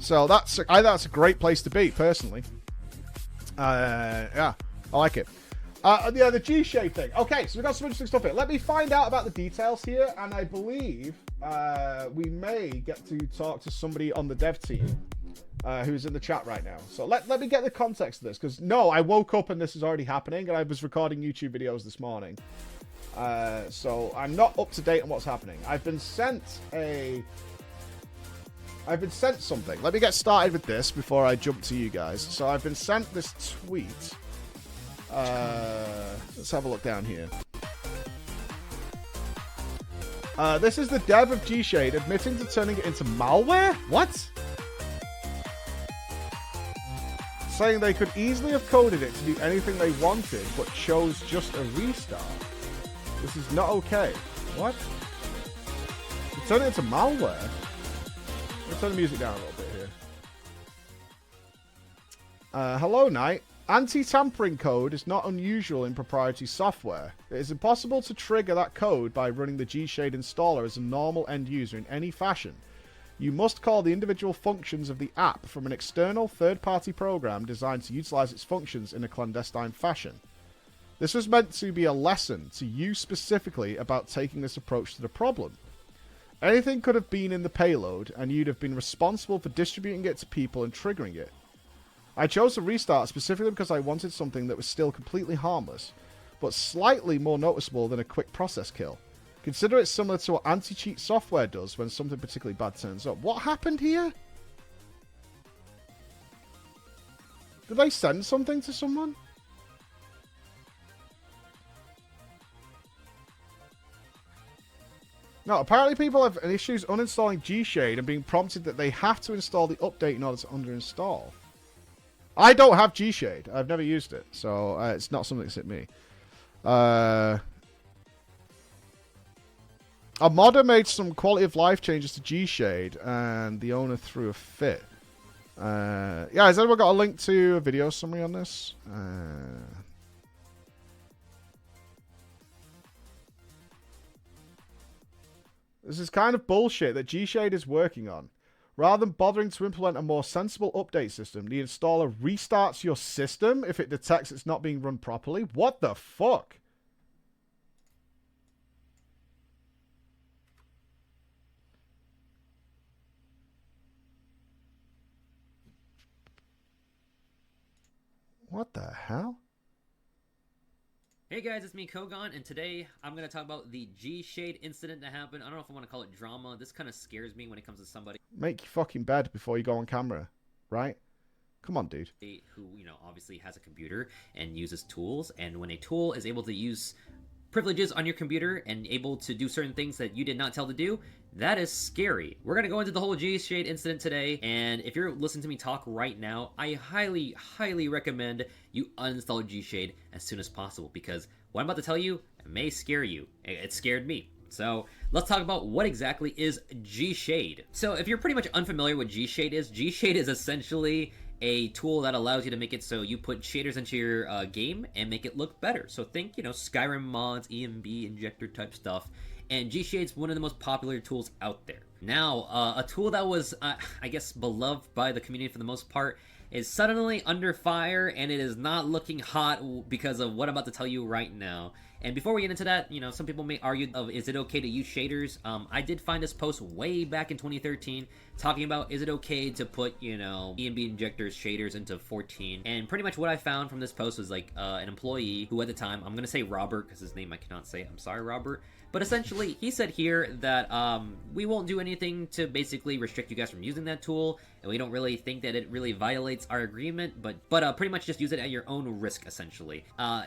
So I think that's a great place to be, personally. Yeah, I like it. Yeah, the Gshade thing. Okay, so we've got some interesting stuff here. Let me find out about the details here, and I believe we may get to talk to somebody on the dev team who's in the chat right now. So let me get the context of this, because no, I woke up and this is already happening, and I was recording YouTube videos this morning. So I'm not up to date on what's happening. I've been sent something. Let me get started with this before I jump to you guys. So I've been sent this tweet. Let's have a look down here. This is the dev of Gshade admitting to turning it into malware? What? Saying they could easily have coded it to do anything they wanted, but chose just a restart. This is not okay. What? You turn it into malware? Let's turn the music down a little bit here. Hello, Knight. Anti-tampering code is not unusual in proprietary software. It is impossible to trigger that code by running the Gshade installer as a normal end user in any fashion. You must call the individual functions of the app from an external third-party program designed to utilize its functions in a clandestine fashion. This was meant to be a lesson to you specifically about taking this approach to the problem. Anything could have been in the payload, and you'd have been responsible for distributing it to people and triggering it. I chose to restart specifically because I wanted something that was still completely harmless, but slightly more noticeable than a quick process kill. Consider it similar to what anti-cheat software does when something particularly bad turns up. What happened here? Did they send something to someone? No, apparently people have issues uninstalling Gshade and being prompted that they have to install the update in order to underinstall. I don't have Gshade. I've never used it, so it's not something that's hit me. A modder made some quality of life changes to Gshade, and the owner threw a fit. Yeah, has anyone got a link to a video summary on this? This is kind of bullshit that Gshade is working on. Rather than bothering to implement a more sensible update system, the installer restarts your system if it detects it's not being run properly. What the fuck? What the hell? Hey guys, it's me, Kogon, and today I'm going to talk about the Gshade incident that happened. I don't know if I want to call it drama. This kind of scares me when it comes to somebody. Make your fucking bed before you go on camera, right? Come on, dude. Who, you know, obviously has a computer and uses tools, and when a tool is able to use privileges on your computer and able to do certain things that you did not tell to do, that is scary. We're going to go into the whole Gshade incident today, and if you're listening to me talk right now, I highly, highly recommend you uninstall Gshade as soon as possible, because what I'm about to tell you may scare you. It scared me. So let's talk about what exactly is Gshade. So if you're pretty much unfamiliar with Gshade is essentially a tool that allows you to make it so you put shaders into your game and make it look better. So think, you know, Skyrim mods, EMB, injector type stuff. And Gshade's one of the most popular tools out there. Now, a tool that was, I guess, beloved by the community for the most part is suddenly under fire, and it is not looking hot because of what I'm about to tell you right now. And before we get into that, you know, some people may argue of, is it okay to use shaders? I did find this post way back in 2013 talking about, is it okay to put, you know, EMB injectors, shaders into 14? And pretty much what I found from this post was like an employee who at the time, I'm going to say Robert because his name I cannot say. I'm sorry, Robert. But essentially, he said here that we won't do anything to basically restrict you guys from using that tool, and we don't really think that it really violates our agreement, but pretty much just use it at your own risk, essentially.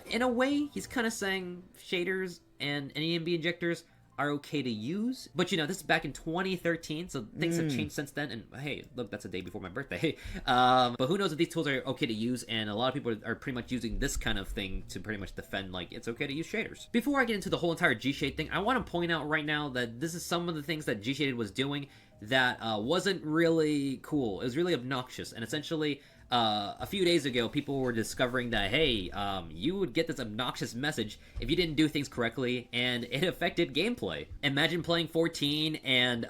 In a way, he's kind of saying shaders and EMB injectors are okay to use, but you know, this is back in 2013, so things have changed since then, and hey, look, that's a day before my birthday. But who knows if these tools are okay to use, and a lot of people are pretty much using this kind of thing to pretty much defend, like, it's okay to use shaders. Before I get into the whole entire Gshade thing, I want to point out right now that this is some of the things that Gshade was doing that wasn't really cool. It was really obnoxious, and essentially, a few days ago, people were discovering that, hey, you would get this obnoxious message if you didn't do things correctly, and it affected gameplay. Imagine playing 14, and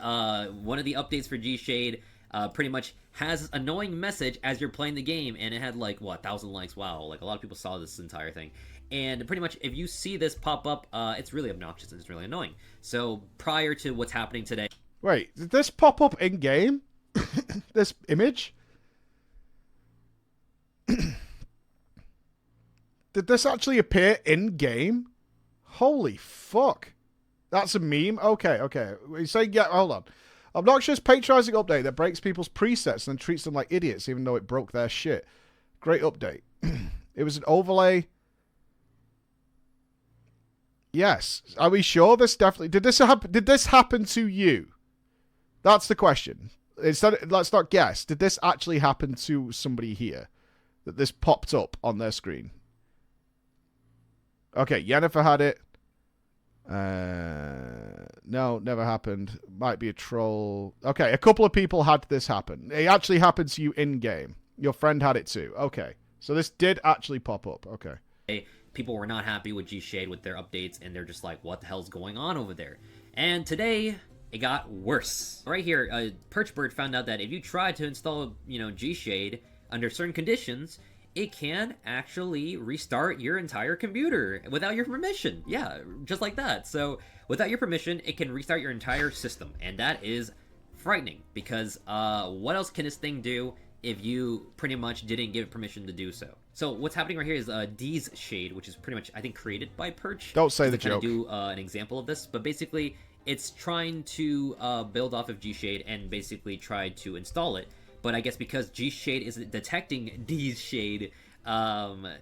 one of the updates for Gshade pretty much has this annoying message as you're playing the game, and it had like, what, 1,000 likes. Wow, like a lot of people saw this entire thing. And pretty much if you see this pop up, it's really obnoxious and it's really annoying. So prior to what's happening today... Wait, did this pop up in game? This image? Did this actually appear in game? Holy fuck. That's a meme? Okay. You say, yeah, hold on. Obnoxious patronizing update that breaks people's presets and treats them like idiots even though it broke their shit. Great update. It was an overlay. Yes. Are we sure this definitely... Did this happen to you? That's the question. Let's not guess. Did this actually happen to somebody here? That this popped up on their screen? Okay, Yennefer had it. No, never happened. Might be a troll. Okay, a couple of people had this happen. It actually happened to you in-game. Your friend had it too. Okay, so this did actually pop up. Okay. People were not happy with Gshade with their updates, and they're just like, what the hell's going on over there? And today, it got worse. Right here, Perchbird found out that if you try to install, Gshade under certain conditions, it can actually restart your entire computer without your permission. Yeah, just like that. So without your permission, it can restart your entire system. And that is frightening because what else can this thing do if you pretty much didn't give it permission to do so? So what's happening right here is Gshade, which is pretty much, I think, created by Perch. Don't say the joke. Do an example of this, but basically it's trying to build off of Gshade and basically try to install it. But I guess because Gshade is detecting Gshade,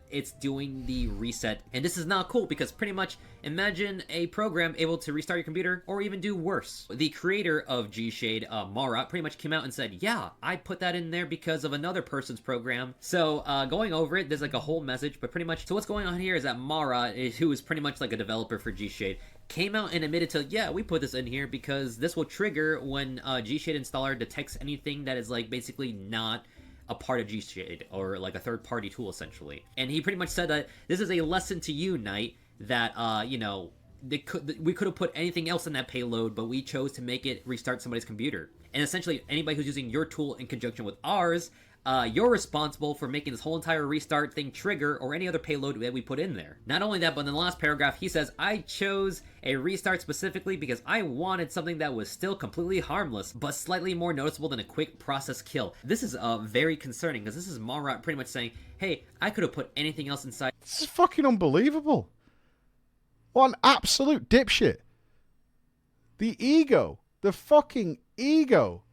it's doing the reset. And this is not cool because pretty much imagine a program able to restart your computer or even do worse. The creator of Gshade, Mara, pretty much came out and said, yeah, I put that in there because of another person's program. So going over it, there's like a whole message, but pretty much, so what's going on here is that Mara, who is pretty much like a developer for Gshade, came out and admitted to, yeah, we put this in here because this will trigger when Gshade installer detects anything that is like basically not a part of Gshade or like a third-party tool essentially. And he pretty much said that this is a lesson to you, Knight, that we could have put anything else in that payload, but we chose to make it restart somebody's computer. And essentially anybody who's using your tool in conjunction with ours, you're responsible for making this whole entire restart thing trigger or any other payload that we put in there. Not only that, but in the last paragraph, he says, I chose a restart specifically because I wanted something that was still completely harmless, but slightly more noticeable than a quick process kill. This is very concerning because this is Marat pretty much saying, hey, I could have put anything else inside. This is fucking unbelievable. What an absolute dipshit. The ego. The fucking ego.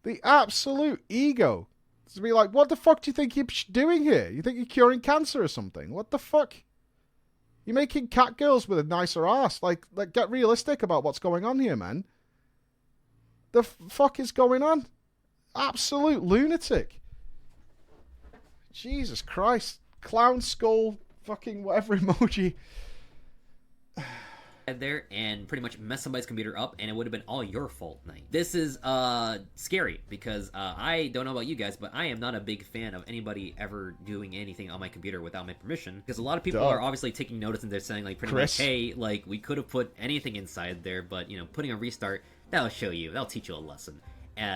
The absolute ego. To be like, what the fuck do you think you're doing here? You think you're curing cancer or something? What the fuck? You're making cat girls with a nicer ass. Like get realistic about what's going on here, man. The fuck is going on? Absolute lunatic. Jesus Christ. Clown skull, fucking whatever emoji. There and pretty much mess somebody's computer up, and it would have been all your fault, Knight. This is scary because I don't know about you guys, but I am not a big fan of anybody ever doing anything on my computer without my permission, because a lot of people are obviously taking notice and they're saying like pretty much, hey, like we could have put anything inside there, but putting a restart, that'll show you, that'll teach you a lesson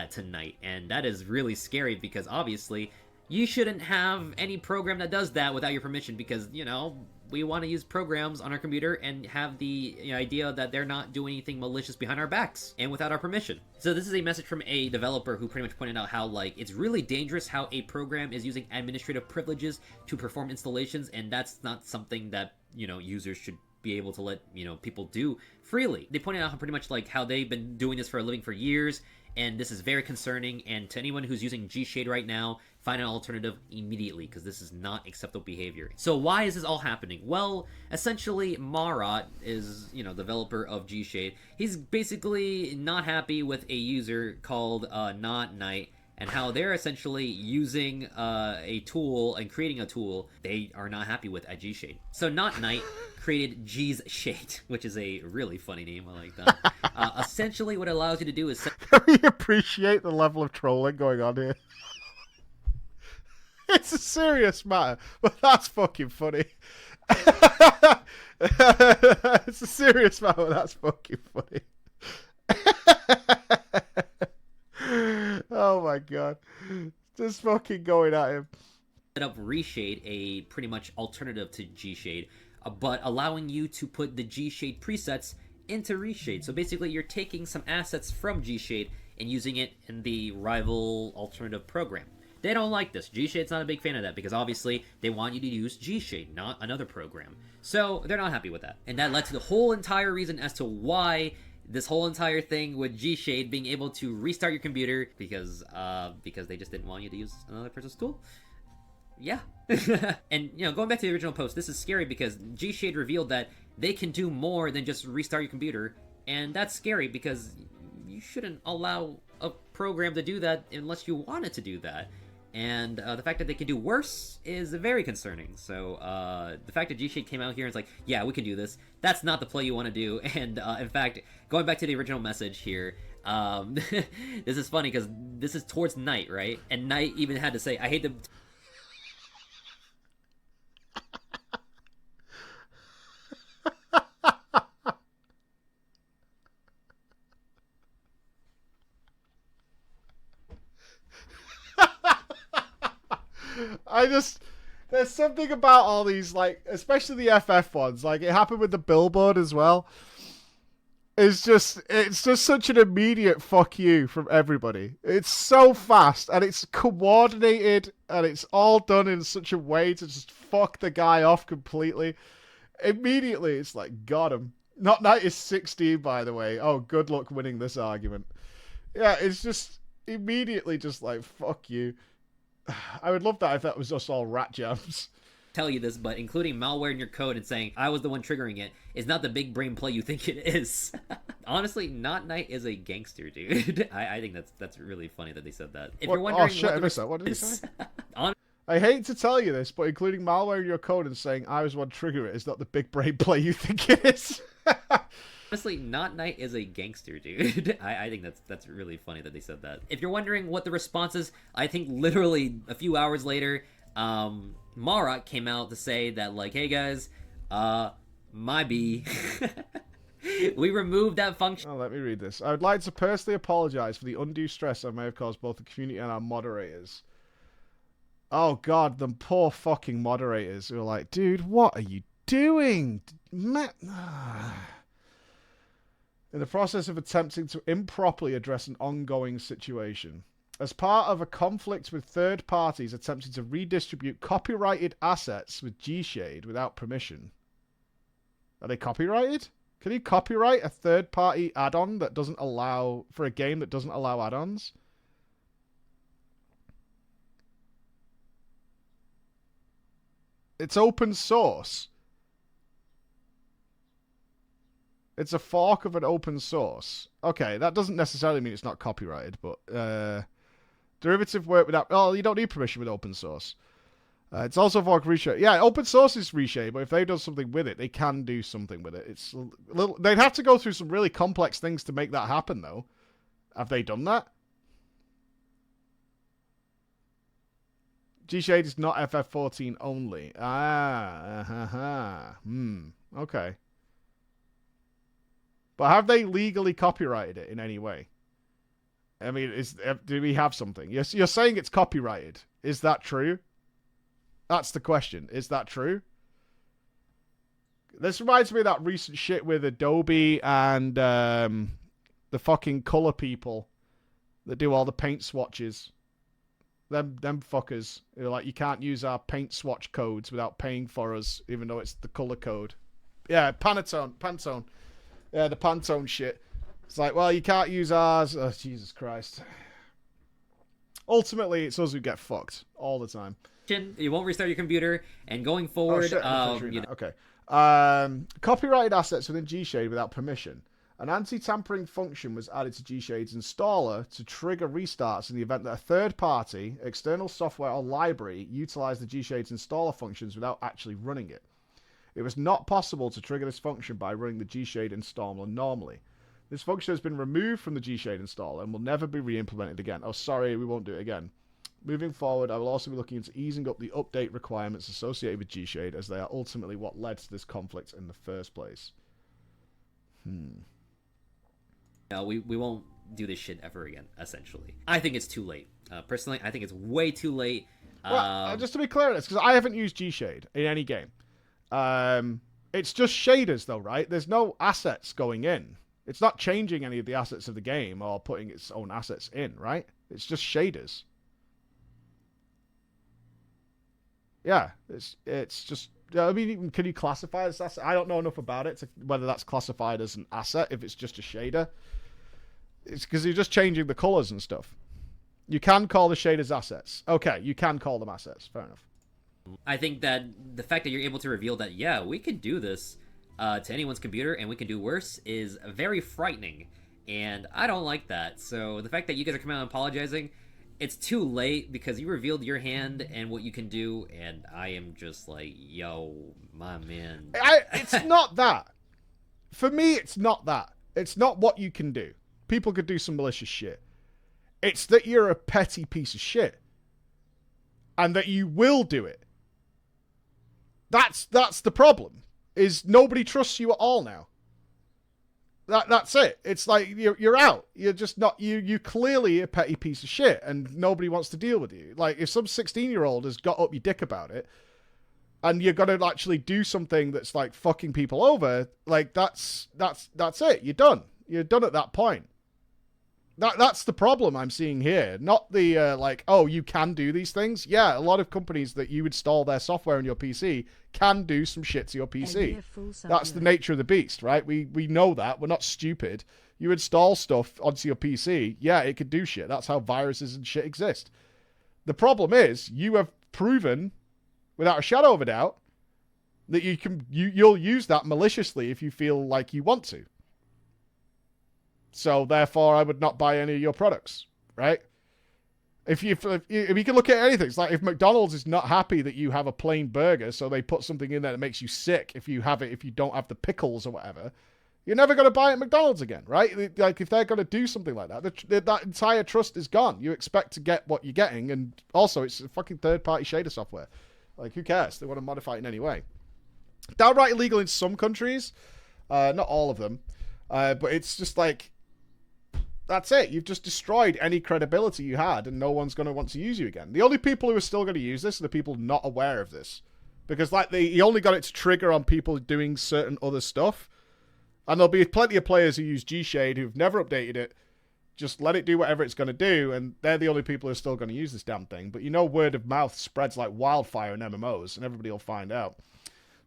tonight. And that is really scary because obviously you shouldn't have any program that does that without your permission, because we want to use programs on our computer and have the idea that they're not doing anything malicious behind our backs and without our permission. So this is a message from a developer who pretty much pointed out how it's really dangerous how a program is using administrative privileges to perform installations, and that's not something that users should be able to let people do freely. They pointed out how pretty much how they've been doing this for a living for years, and this is very concerning. And to anyone who's using Gshade right now, find an alternative immediately, because this is not acceptable behavior. So why is this all happening? Well, essentially, Marat is, developer of Gshade. He's basically not happy with a user called Not Knight, and how they're essentially using a tool and creating a tool they are not happy with at Gshade. So Not Knight created Gshade, which is a really funny name. I like that. Essentially, what it allows you to do is... Can we appreciate the level of trolling going on here? It's a serious matter, but that's fucking funny. It's a serious matter, but that's fucking funny. Oh my god. Just fucking going at him. Set up Reshade, a pretty much alternative to Gshade, but allowing you to put the Gshade presets into Reshade. So basically, you're taking some assets from Gshade and using it in the rival alternative program. They don't like this. Gshade's not a big fan of that because obviously they want you to use Gshade, not another program. So they're not happy with that. And that led to the whole entire reason as to why this whole entire thing with Gshade being able to restart your computer because they just didn't want you to use another person's tool. Yeah. And, you know, going back to the original post, this is scary because Gshade revealed that they can do more than just restart your computer, and that's scary because you shouldn't allow a program to do that unless you want it to do that. And the fact that they can do worse is very concerning. So the fact that Gshade came out here and it's like, yeah, we can do this, that's not the play you want to do. And in fact, going back to the original message here, this is funny because this is towards Knight, right? And Knight even had to say, I hate to... There's something about all these, like, especially the FF ones, like, it happened with the billboard as well. It's just such an immediate fuck you from everybody. It's so fast, and it's coordinated, and it's all done in such a way to just fuck the guy off completely. Immediately, it's like, got him. Not Knight is 16, by the way. Oh, good luck winning this argument. Yeah, it's just immediately just like, fuck you. I would love that if that was just all rat jams. Tell you this, but including malware in your code and saying I was the one triggering it is not the big brain play you think it is. Honestly, Not Knight is a gangster, dude. I think that's really funny that they said that. If you're wondering, what did he say? I hate to tell you this, but including malware in your code and saying I was one trigger it is not the big brain play you think it is. Honestly, Not Knight is a gangster, dude. I think that's really funny that they said that. If you're wondering what the response is, I think literally a few hours later, Mara came out to say that, like, hey guys, my B, we removed that function. Oh, let me read this. I would like to personally apologize for the undue stress I may have caused both the community and our moderators. Oh god, them poor fucking moderators who are like, dude, what are you doing? In the process of attempting to improperly address an ongoing situation. As part of a conflict with third parties attempting to redistribute copyrighted assets with Gshade without permission. Are they copyrighted? Can you copyright a third-party add-on that doesn't allow... for a game that doesn't allow add-ons? It's open source. It's a fork of an open source. Okay, that doesn't necessarily mean it's not copyrighted, but... derivative work without... Oh, you don't need permission with open source. It's also fork Reshade. Yeah, open source is Reshade, but if they've done something with it, they can do something with it. It's a little... They'd have to go through some really complex things to make that happen, though. Have they done that? Gshade is not FF14 only. Okay. But have they legally copyrighted it in any way? I mean, do we have something? You're saying it's copyrighted. Is that true? That's the question. Is that true? This reminds me of that recent shit with Adobe and the fucking color people that do all the paint swatches. Them fuckers. They're like, you can't use our paint swatch codes without paying for us, even though it's the color code. Yeah, Pantone. Yeah, the Pantone shit. It's like, well, you can't use ours. Oh, Jesus Christ. Ultimately, it's us who get fucked all the time. You won't restart your computer, and going forward... Okay. Copyrighted assets within Gshade without permission. An anti-tampering function was added to Gshade's installer to trigger restarts in the event that a third-party, external software or library utilized the Gshade's installer functions without actually running it. It was not possible to trigger this function by running the Gshade installer normally. This function has been removed from the Gshade installer and will never be re-implemented again. Oh, sorry, we won't do it again. Moving forward, I will also be looking into easing up the update requirements associated with Gshade, as they are ultimately what led to this conflict in the first place. No, we won't do this shit ever again, essentially. I think it's too late. Personally, I think it's way too late. Well, just to be clear, it's because I haven't used Gshade in any game. It's just shaders, though, right? There's no assets going in. It's not changing any of the assets of the game or putting its own assets in, right? It's just shaders. Yeah, it's just... I mean, can you classify it as asset? I don't know enough about it to whether that's classified as an asset if it's just a shader. It's because you're just changing the colors and stuff. You can call the shaders assets. Okay, you can call them assets. Fair enough. I think that the fact that you're able to reveal that, yeah, we can do this to anyone's computer and we can do worse is very frightening. And I don't like that. So the fact that you guys are coming out and apologizing, it's too late because you revealed your hand and what you can do. And I am just like, yo, my man. It's not that. For me, it's not that. It's not what you can do. People could do some malicious shit. It's that you're a petty piece of shit. And that you will do it. That's the problem. Is nobody trusts you at all now. That's it. It's like you're out. You're just not you clearly a petty piece of shit and nobody wants to deal with you. Like if some 16-year-old has got up your dick about it and you're gonna actually do something that's like fucking people over, like that's it. You're done. You're done at that point. That's the problem I'm seeing here. Not the, like, oh, you can do these things. Yeah, a lot of companies that you install their software on your PC can do some shit to your PC. That's the nature of the beast, right? We know that. We're not stupid. You install stuff onto your PC. Yeah, it could do shit. That's how viruses and shit exist. The problem is, you have proven, without a shadow of a doubt, that you'll use that maliciously if you feel like you want to. So, therefore, I would not buy any of your products, right? If you can look at anything, it's like if McDonald's is not happy that you have a plain burger, so they put something in there that makes you sick if you don't have the pickles or whatever, you're never going to buy at McDonald's again, right? Like, if they're going to do something like that, that entire trust is gone. You expect to get what you're getting, and also, it's a fucking third-party shader software. Like, who cares? They want to modify it in any way. Downright illegal in some countries, not all of them, but it's just like, that's it. You've just destroyed any credibility you had, and no one's going to want to use you again. The only people who are still going to use this are the people not aware of this. Because like he only got it to trigger on people doing certain other stuff. And there'll be plenty of players who use Gshade who've never updated it. Just let it do whatever it's going to do, and they're the only people who are still going to use this damn thing. But you know word of mouth spreads like wildfire in MMOs, and everybody will find out.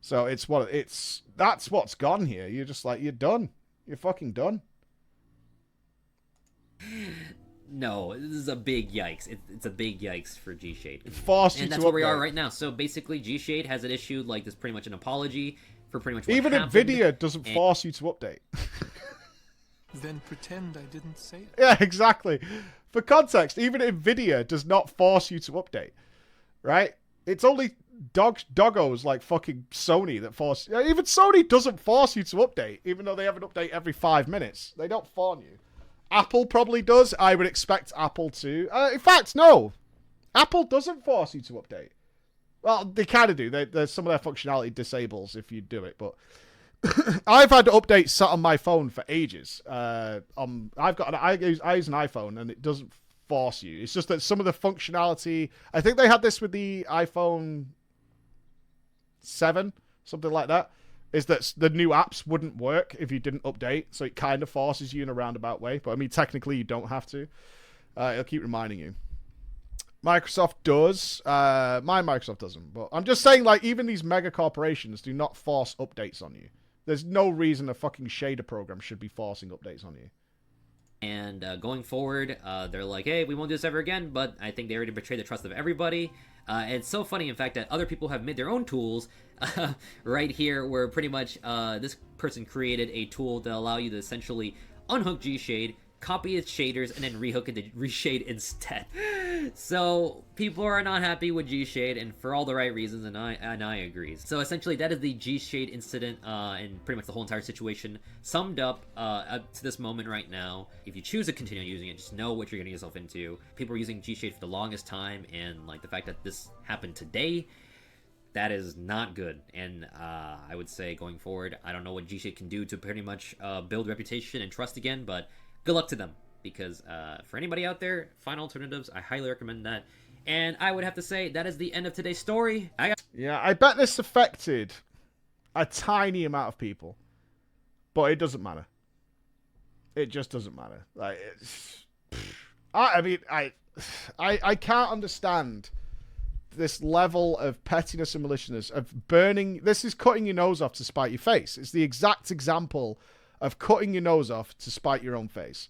So that's what's gone here. You're just like, you're done. You're fucking done. No, this is a big yikes. It's a big yikes for Gshade. And that's where we are right now. So basically, Gshade has issued like this pretty much an apology for pretty much what even happened. Nvidia doesn't force you to update. Then pretend I didn't say it. Yeah, exactly. For context, even Nvidia does not force you to update, right? It's only doggos like fucking Sony that force. Even Sony doesn't force you to update, even though they have an update every 5 minutes. They don't phone you. Apple probably does. I would expect Apple to. In fact, no. Apple doesn't force you to update. Well, they kind of do. There's some of their functionality disables if you do it, but I've had updates sat on my phone for ages. I use an iPhone, and it doesn't force you. It's just that some of the functionality. I think they had this with the iPhone 7, something like that. Is that the new apps wouldn't work if you didn't update, so it kind of forces you in a roundabout way. But I mean, technically, you don't have to. It'll keep reminding you. Microsoft does. My Microsoft doesn't. But I'm just saying, like, even these mega corporations do not force updates on you. There's no reason a fucking shader program should be forcing updates on you. And going forward, they're like, hey, we won't do this ever again, but I think they already betrayed the trust of everybody. It's so funny, in fact, that other people have made their own tools right here, where pretty much this person created a tool to allow you to essentially unhook Gshade, copy its shaders, and then rehook it to Reshade instead. So people are not happy with Gshade, and for all the right reasons, and I agree. So essentially, that is the Gshade incident and pretty much the whole entire situation summed up to this moment right now. If you choose to continue using it, just know what you're getting yourself into. People are using Gshade for the longest time, and like the fact that this happened today, that is not good. And I would say going forward, I don't know what Gshade can do to pretty much build reputation and trust again, but good luck to them. because for anybody out there, find alternatives. I highly recommend that. And I would have to say that is the end of today's story. Yeah, I bet this affected a tiny amount of people, but it doesn't matter. It just doesn't matter. Like, I mean, I can't understand this level of pettiness and maliciousness of burning. This is cutting your nose off to spite your face. It's the exact example of cutting your nose off to spite your own face.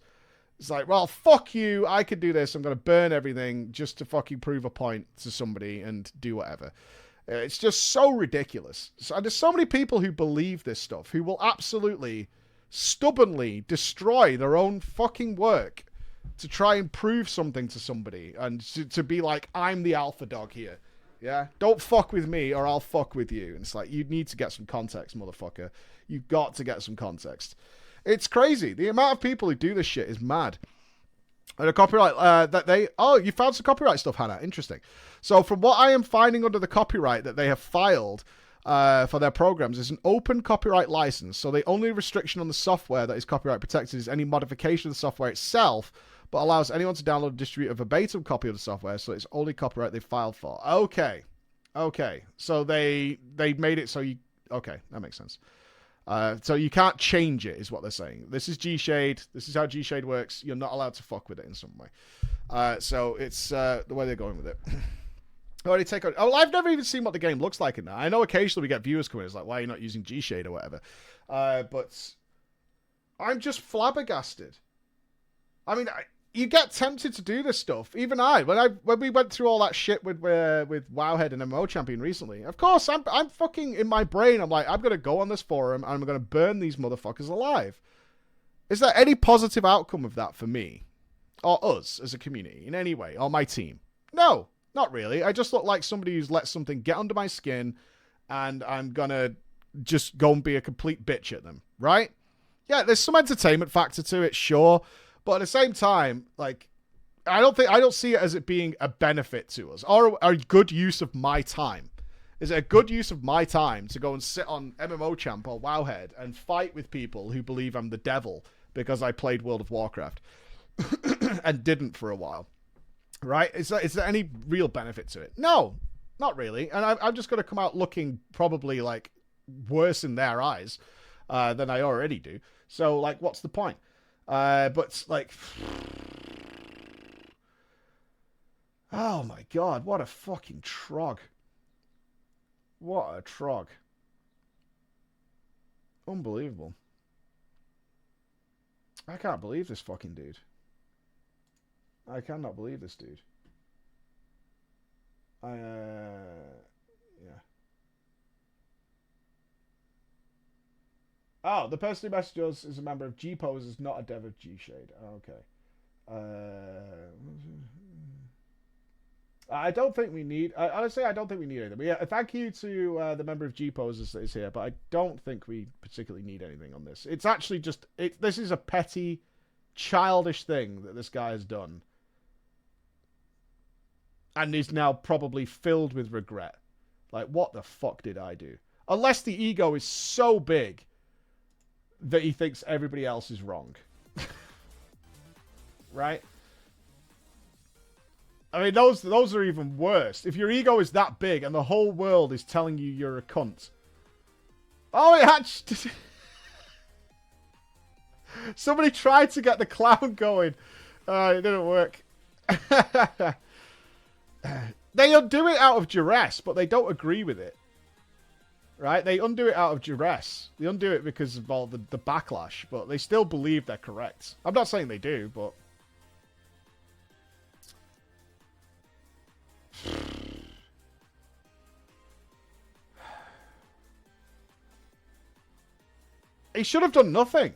It's like, well, fuck you. I could do this. I'm going to burn everything just to fucking prove a point to somebody and do whatever. It's just so ridiculous. And there's so many people who believe this stuff, who will absolutely, stubbornly destroy their own fucking work to try and prove something to somebody and to be like, I'm the alpha dog here. Yeah? Don't fuck with me or I'll fuck with you. And it's like, you need to get some context, motherfucker. You've got to get some context. It's crazy. The amount of people who do this shit is mad. And a copyright that they... Oh, you found some copyright stuff, Hannah. Interesting. So from what I am finding under the copyright that they have filed for their programs is an open copyright license. So the only restriction on the software that is copyright protected is any modification of the software itself, but allows anyone to download and distribute a verbatim copy of the software. So it's only copyright they filed for. Okay. So they made it so you... Okay, that makes sense. So you can't change it, is what they're saying. This is Gshade. This is how Gshade works. You're not allowed to fuck with it in some way. So it's the way they're going with it. Already take on. Oh, I've never even seen what the game looks like in that. I know occasionally we get viewers coming. It's like, why are you not using Gshade or whatever? But I'm just flabbergasted. I mean, you get tempted to do this stuff. Even when we went through all that shit with Wowhead and MMO Champion recently, of course, I'm fucking in my brain. I'm like, I'm going to go on this forum and I'm going to burn these motherfuckers alive. Is there any positive outcome of that for me? Or us as a community in any way? Or my team? No, not really. I just look like somebody who's let something get under my skin and I'm going to just go and be a complete bitch at them, right? Yeah, there's some entertainment factor to it, sure. But at the same time, like, I don't see it as it being a benefit to us or a good use of my time. Is it a good use of my time to go and sit on MMO Champ or Wowhead and fight with people who believe I'm the devil because I played World of Warcraft and didn't for a while? Right? Is there any real benefit to it? No, not really. And I'm just going to come out looking probably like worse in their eyes than I already do. So, like, what's the point? But like, oh my god, what a fucking trog. What a trog. Unbelievable. I can't believe this fucking dude. I cannot believe this dude. Yeah. Oh, the person who messaged us is a member of G-Pose, is not a dev of Gshade. Okay. I don't think we need... honestly, I don't think we need anything. But yeah, thank you to the member of G-Poses that is here, but I don't think we particularly need anything on this. It's actually just... This is a petty, childish thing that this guy has done. And is now probably filled with regret. Like, what the fuck did I do? Unless the ego is so big that he thinks everybody else is wrong. Right? I mean, those are even worse. If your ego is that big and the whole world is telling you you're a cunt. Oh, it actually... Somebody tried to get the clown going. It didn't work. They undo it out of duress, but they don't agree with it. Right? They undo it out of duress. They undo it because of all the backlash, but they still believe they're correct. I'm not saying they do, but... He should have done nothing.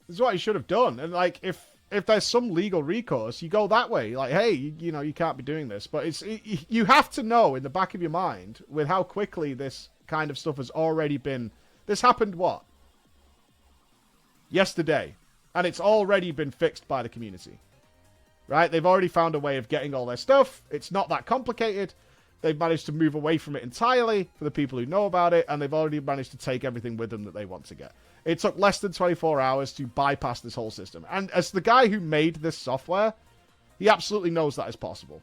This is what he should have done. And, like, if there's some legal recourse, you go that way. Like, hey, you know, you can't be doing this. But you have to know in the back of your mind with how quickly this kind of stuff has already been... This happened, what? Yesterday. And it's already been fixed by the community. Right? They've already found a way of getting all their stuff. It's not that complicated. They've managed to move away from it entirely for the people who know about it, and they've already managed to take everything with them that they want to get. It took less than 24 hours to bypass this whole system. And as the guy who made this software, he absolutely knows that is possible.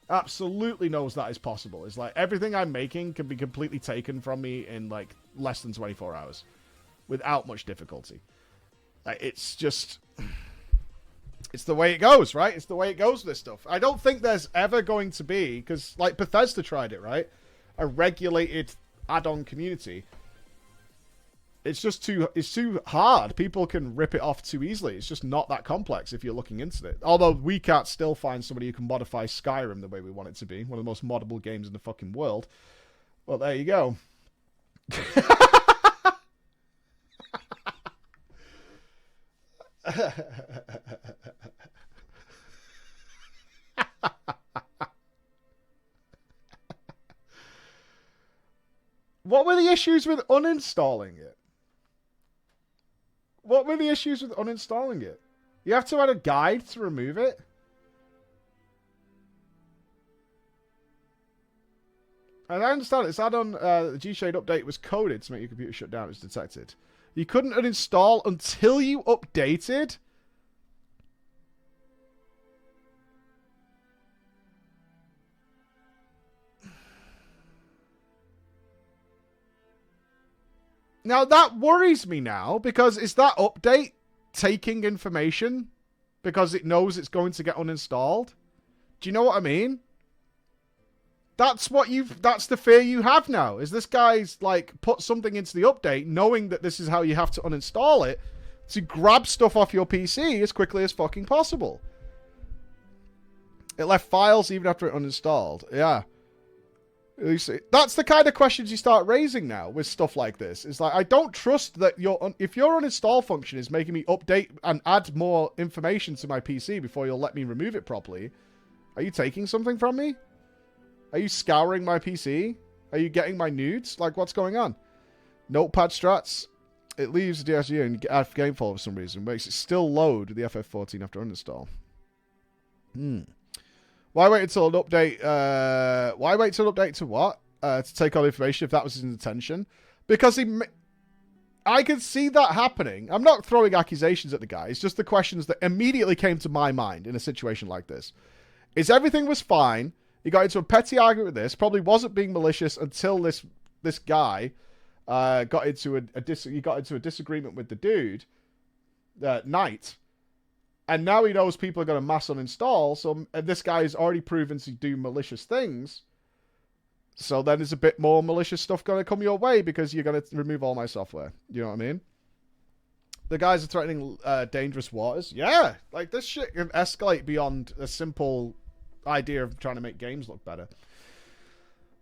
Absolutely knows that is possible. It's like everything I'm making can be completely taken from me in like less than 24 hours without much difficulty. It's just... It's the way it goes, right? It's the way it goes with this stuff. I don't think there's ever going to be, because like Bethesda tried it, right? A regulated add-on community. It's just too hard. People can rip it off too easily. It's just not that complex if you're looking into it. Although we can't still find somebody who can modify Skyrim the way we want it to be. One of the most moddable games in the fucking world. Well, there you go. What were the issues with uninstalling it? What were the issues with uninstalling it? You have to add a guide to remove it? And I understand this add-on, the Gshade update was coded to make your computer shut down. It was detected. You couldn't uninstall until you updated? Now, that worries me now, because is that update taking information because it knows it's going to get uninstalled? Do you know what I mean? That's the fear you have now, is this guy's, like, put something into the update knowing that this is how you have to uninstall it to grab stuff off your PC as quickly as fucking possible. It left files even after it uninstalled. Yeah. You see, that's the kind of questions you start raising now with stuff like this. It's like, I don't trust that if your uninstall function is making me update and add more information to my PC before you'll let me remove it properly, are you taking something from me? Are you scouring my PC? Are you getting my nudes? Like, what's going on? Notepad strats. It leaves the DSU and add gamefall for some reason. Makes it still load the FF14 after uninstall. Why wait until an update? Why wait till an update to what? To take all the information if that was his intention? Because I could see that happening. I'm not throwing accusations at the guy. It's just the questions that immediately came to my mind in a situation like this. Is everything was fine? He got into a petty argument with this. Probably wasn't being malicious until this guy got into a disagreement with the dude, Knight. And now he knows people are going to mass uninstall. So this guy is already proven to do malicious things. So then there's a bit more malicious stuff going to come your way because you're going to remove all my software. You know what I mean? The guys are threatening dangerous waters. Yeah, like this shit can escalate beyond a simple idea of trying to make games look better.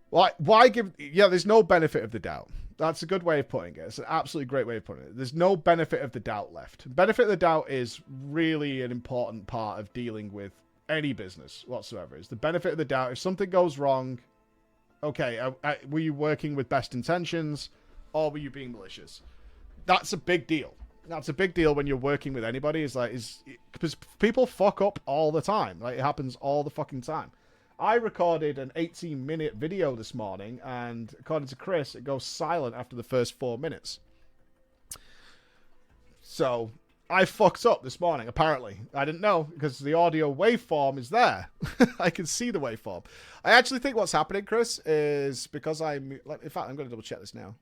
Why give... Yeah, there's no benefit of the doubt. That's a good way of putting it. It's an absolutely great way of putting it. There's no benefit of the doubt left. Benefit of the doubt is really an important part of dealing with any business whatsoever. It's the benefit of the doubt. If something goes wrong, okay, were you working with best intentions or were you being malicious? That's a big deal. That's a big deal when you're working with anybody. Because people fuck up all the time. Like, it happens all the fucking time. I recorded an 18-minute video this morning, and according to Chris, it goes silent after the first 4 minutes. So, I fucked up this morning, apparently. I didn't know, because the audio waveform is there. I can see the waveform. I actually think what's happening, Chris, is because in fact, I'm going to double check this now.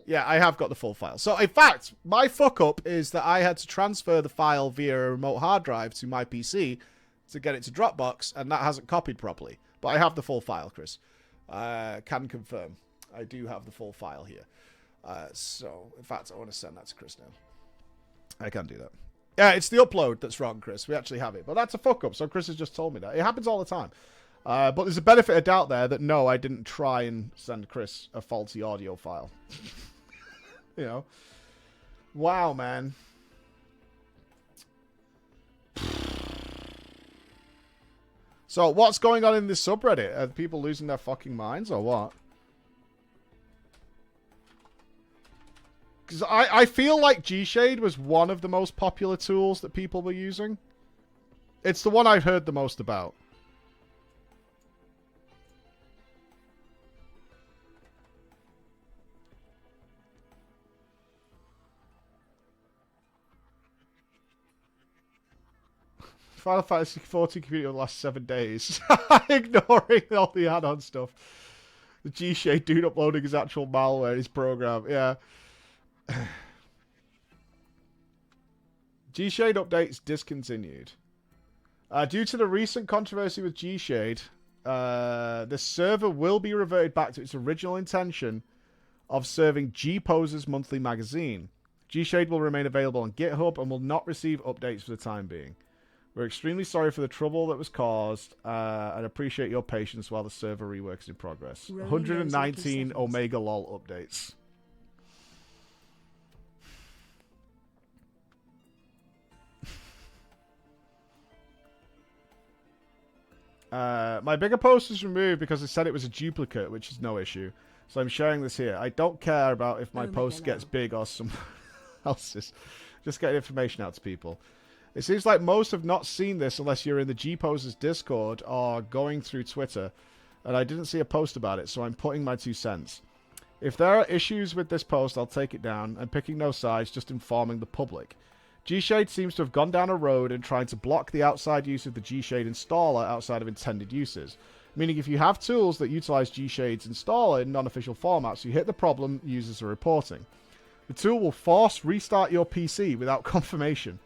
Yeah, I have got the full file. So, in fact, my fuck-up is that I had to transfer the file via a remote hard drive to my PC to get it to Dropbox, and that hasn't copied properly. But I have the full file, Chris. Can confirm. I do have the full file here. So, in fact, I want to send that to Chris now. I can do that. Yeah, it's the upload that's wrong, Chris. We actually have it. But that's a fuck-up, so Chris has just told me that. It happens all the time. But there's a benefit of doubt there that, no, I didn't try and send Chris a faulty audio file. You know? Wow, man. So, what's going on in this subreddit? Are people losing their fucking minds, or what? Because I feel like Gshade was one of the most popular tools that people were using. It's the one I've heard the most about. Final Fantasy 14 community over the last 7 days. Ignoring all the add-on stuff. The Gshade dude uploading his actual malware in his program. Yeah. Gshade updates discontinued. Due to the recent controversy with Gshade, the server will be reverted back to its original intention of serving G-Poser's monthly magazine. Gshade will remain available on GitHub and will not receive updates for the time being. We're extremely sorry for the trouble that was caused and appreciate your patience while the server rework is in progress. 119 Omega LOL updates. My bigger post was removed because it said it was a duplicate, which is no issue. So I'm sharing this here. I don't care about if my post gets big or someone else's. Just getting information out to people. It seems like most have not seen this unless you're in the G-Posers Discord or going through Twitter. And I didn't see a post about it, so I'm putting my 2 cents. If there are issues with this post, I'll take it down. I'm picking no sides, just informing the public. Gshade seems to have gone down a road and trying to block the outside use of the Gshade installer outside of intended uses. Meaning if you have tools that utilize Gshade's installer in non-official formats, you hit the problem users are reporting. The tool will force restart your PC without confirmation.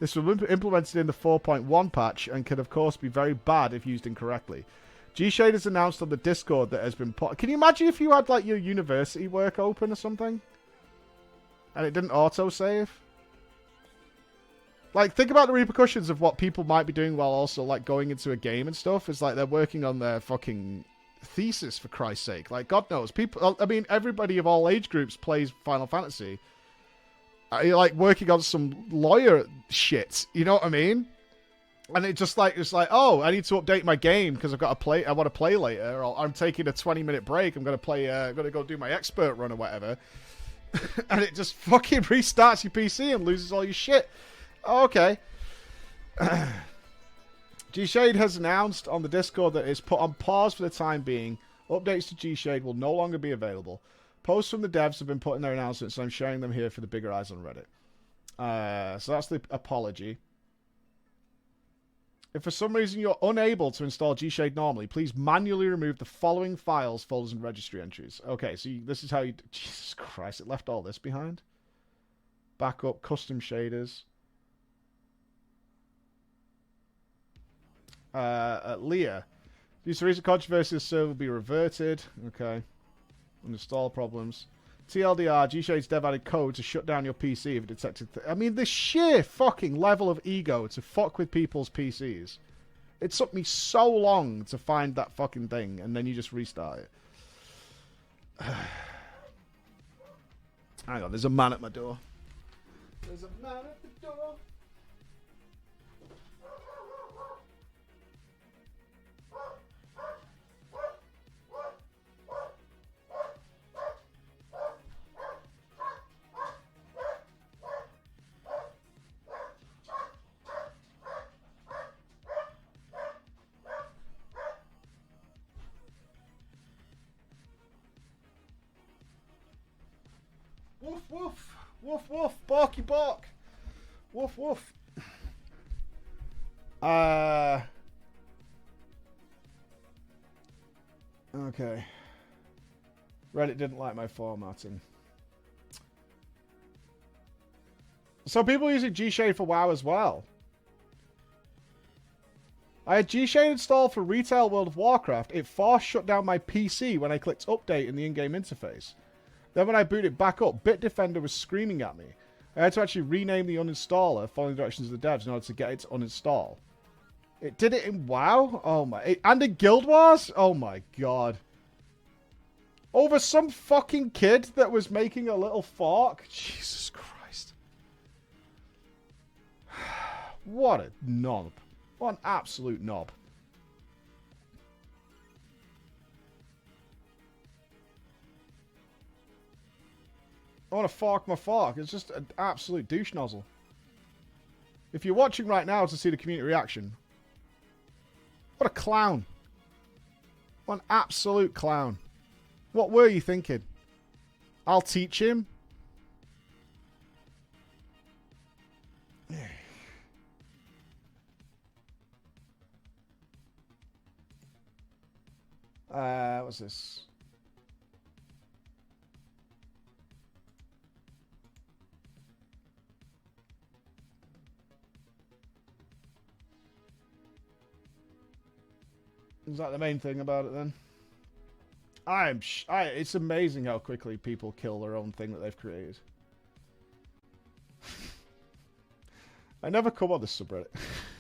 This will be implemented in the 4.1 patch and can of course be very bad if used incorrectly. Gshade has announced on the Discord that has been put... Can you imagine if you had like your university work open or something? And it didn't autosave? Like, think about the repercussions of what people might be doing while also like going into a game and stuff. It's like they're working on their fucking thesis, for Christ's sake. Like, God knows. People, I mean, everybody of all age groups plays Final Fantasy. You're like working on some lawyer shit, you know what I mean? And it's like, oh, I need to update my game because I've got to play. I want to play later, or I'm taking a 20-minute break. I'm gonna play. I'm gonna go do my expert run or whatever. And it just fucking restarts your PC and loses all your shit. Oh, okay. Gshade has announced on the Discord that it's put on pause for the time being. Updates to Gshade will no longer be available. Posts from the devs have been putting their announcements, and I'm sharing them here for the bigger eyes on Reddit. So that's the apology. If for some reason you're unable to install Gshade normally, please manually remove the following files, folders, and registry entries. Okay, so this is how you... Jesus Christ, it left all this behind. Backup, custom shaders. Leah. Due to recent controversy, the server will be reverted. Okay. Uninstall problems. TLDR, Gshade's dev added code to shut down your PC if it detected... I mean, the sheer fucking level of ego to fuck with people's PCs. It took me so long to find that fucking thing, and then you just restart it. Hang on, there's a man at my door. There's a man at the door. Woof, woof. Woof, woof. Barky bark. Woof, woof. Okay. Reddit didn't like my formatting. So people using Gshade for WoW as well. I had Gshade installed for Retail World of Warcraft. It forced shut down my PC when I clicked update in the in-game interface. Then when I booted it back up, Bitdefender was screaming at me. I had to actually rename the uninstaller following the directions of the devs in order to get it to uninstall. It did it in WoW? Oh my... and in Guild Wars? Oh my god. Over some fucking kid that was making a little fork? Jesus Christ. What a knob. What an absolute knob. I want to fork my fork. It's just an absolute douche nozzle. If you're watching right now to see the community reaction, What a clown. What an absolute clown. What were you thinking? I'll teach him. What's this? Is that the main thing about it then? It's amazing how quickly people kill their own thing that they've created. I never come on this subreddit.